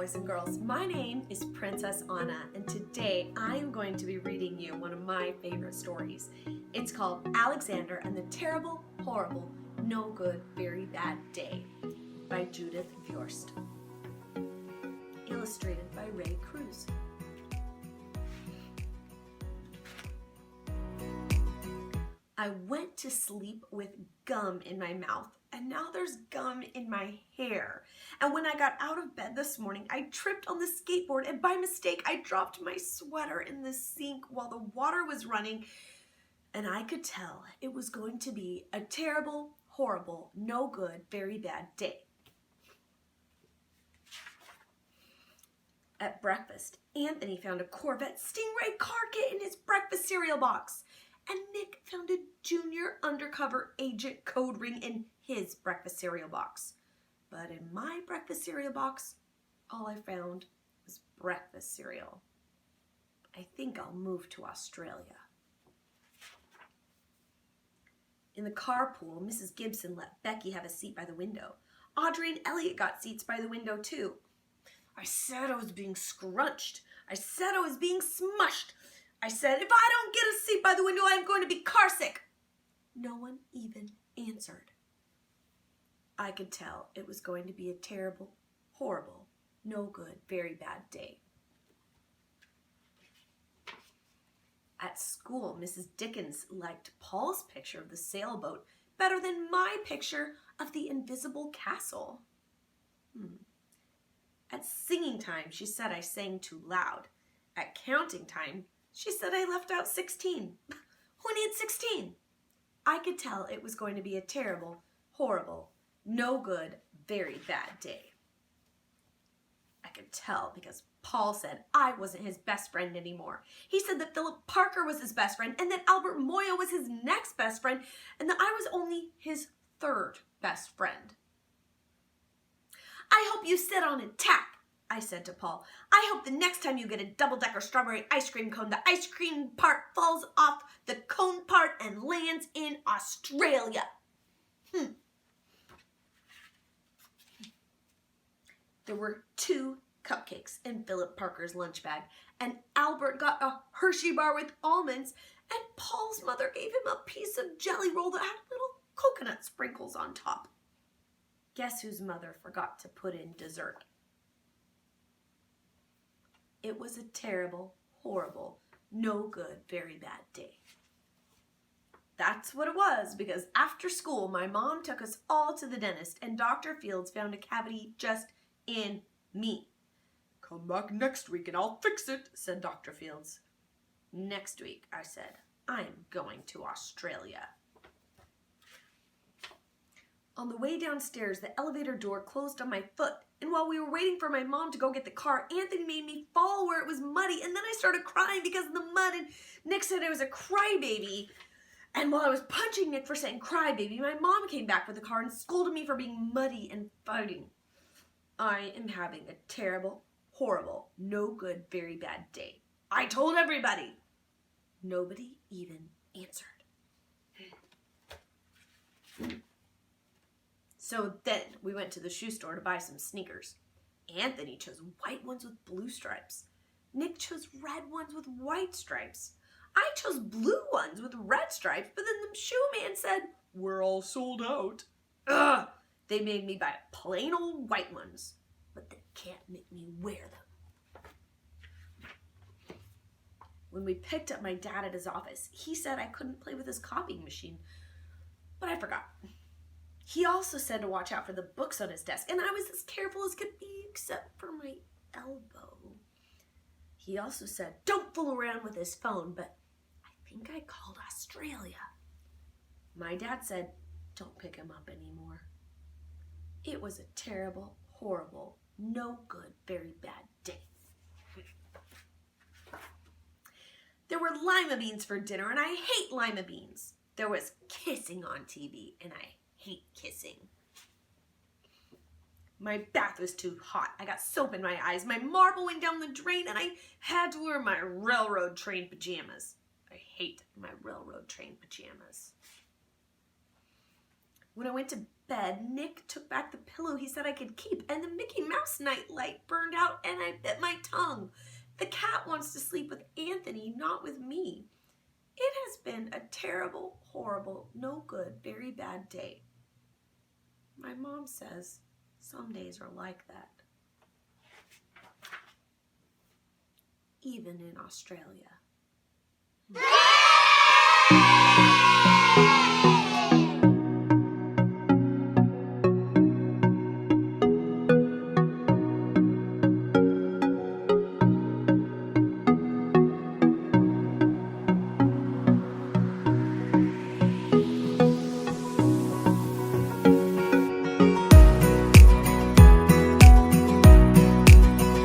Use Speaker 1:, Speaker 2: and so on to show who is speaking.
Speaker 1: boys and girls. My name is Princess Anna, and today I am going to be reading you one of my favorite stories. It's called Alexander and the Terrible, Horrible, No Good, Very Bad Day by Judith Viorst. Illustrated by Ray Cruz. I went to sleep with gum in my mouth, and now there's gum in my hair. And when I got out of bed this morning, I tripped on the skateboard, and by mistake, I dropped my sweater in the sink while the water was running, and I could tell it was going to be a terrible, horrible, no good, very bad day. At breakfast, Anthony found a Corvette Stingray car kit in his breakfast cereal box. And Nick found a junior undercover agent code ring in his breakfast cereal box. But in my breakfast cereal box, all I found was breakfast cereal. I think I'll move to Australia. In the carpool, Mrs. Gibson let Becky have a seat by the window. Audrey and Elliot got seats by the window too. I said I was being scrunched. I said I was being smushed. I said, if I don't get a seat by the window, I'm going to be carsick. No one even answered. I could tell it was going to be a terrible, horrible, no good, very bad day. At school, Mrs. Dickens liked Paul's picture of the sailboat better than my picture of the invisible castle. At singing time, she said I sang too loud. At counting time, she said I left out 16. Who needs 16? I could tell it was going to be a terrible, horrible, no good, very bad day. I could tell because Paul said I wasn't his best friend anymore. He said that Philip Parker was his best friend and that Albert Moya was his next best friend and that I was only his third best friend. I hope you sit on a tack, I said to Paul. I hope the next time you get a double-decker strawberry ice cream cone, the ice cream part falls off the cone part and lands in Australia. There were 2 cupcakes in Philip Parker's lunch bag, and Albert got a Hershey bar with almonds, and Paul's mother gave him a piece of jelly roll that had little coconut sprinkles on top. Guess whose mother forgot to put in dessert? It was a terrible, horrible, no good, very bad day. That's what it was, because after school, my mom took us all to the dentist, and Dr. Fields found a cavity just in me. Come back next week and I'll fix it, said Dr. Fields. Next week, I said, I'm going to Australia. On the way downstairs, the elevator door closed on my foot, and while we were waiting for my mom to go get the car, Anthony made me fall where it was muddy, and then I started crying because of the mud, and Nick said I was a crybaby. And while I was punching Nick for saying crybaby, my mom came back with the car and scolded me for being muddy and fighting. I am having a terrible, horrible, no good, very bad day. I told everybody. Nobody even answered. So then we went to the shoe store to buy some sneakers. Anthony chose white ones with blue stripes. Nick chose red ones with white stripes. I chose blue ones with red stripes, but then the shoe man said, we're all sold out. Ugh! They made me buy plain old white ones, but they can't make me wear them. When we picked up my dad at his office, he said I couldn't play with his copying machine, but I forgot. He also said to watch out for the books on his desk, and I was as careful as could be, except for my elbow. He also said, don't fool around with his phone, but I think I called Australia. My dad said, don't pick him up anymore. It was a terrible, horrible, no good, very bad day. There were lima beans for dinner, and I hate lima beans. There was kissing on TV, and I hate kissing. My bath was too hot. I got soap in my eyes. My marble went down the drain, and I had to wear my railroad train pajamas. I hate my railroad train pajamas. When I went to bed. Nick took back the pillow he said I could keep, and the Mickey Mouse night light burned out, and I bit my tongue. The cat wants to sleep with Anthony, not with me. It has been a terrible, horrible, no good, very bad day. My mom says some days are like that. Even in Australia.